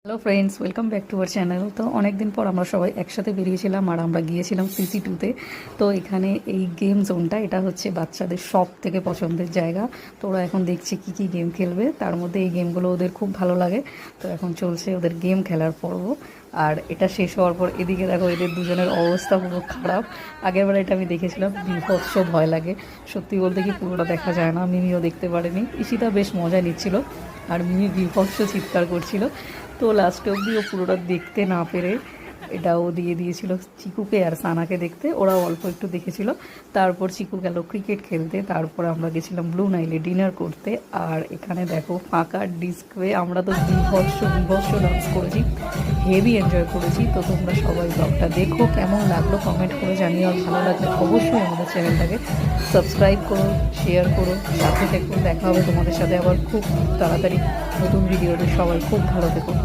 Hello friends, welcome back to our channel. তো অনেক দিন পর আমরা সবাই একসাথে বেরিয়েছিলাম আর আমরা গিয়েছিলাম সিসি2-তে। তো এখানে এই গেম জোনটা, এটা হচ্ছে বাচ্চাদের সব থেকে পছন্দের জায়গা। তো ওরা এখন দেখছে কী কী গেম খেলবে, তার মধ্যে এই গেমগুলো ওদের খুব ভালো লাগে। তো এখন চলছে ওদের গেম খেলার পর্ব। আর এটা শেষ হওয়ার পর এদিকে দেখো এদের দুজনের অবস্থা পুরো খারাপ। আগেরবার এটা আমি দেখেছিলাম, বিভৎস ভয় লাগে। সত্যি বলতে কি পুরোটা দেখা যায় না, মিমিও দেখতে পারেনি। ঈশিতা বেশ মজা নিচ্ছিল আর মিমি বিভৎস চিৎকার করছিল। তো লাস্ট অবধি ও পুরোটা দেখতে না পেরে এটাও দিয়ে দিয়েছিল চিকুকে আর সানাকে দেখতে। ওরাও অল্প একটু দেখেছিল। তারপর চিকু গেল ক্রিকেট খেলতে, তারপর আমরা গেছিলাম ব্লু নাইলে ডিনার করতে। আর এখানে দেখো ফাঁকা ডিস্কে আমরা তো বিভৎস বিভৎস ডান্স করেছি, হেভি এনজয় করেছি। তো তোমরা সবাই ব্লগটা দেখো, কেমন লাগলো কমেন্ট করে জানিও। আর ভালো লাগলে অবশ্যই আমাদের চ্যানেলটাকে সাবস্ক্রাইব করো, শেয়ার করো, সাথে থেকো। দেখা হবে তোমাদের সাথে আবার খুব তাড়াতাড়ি নতুন ভিডিওতে। সবাই খুব ভালো থেকো।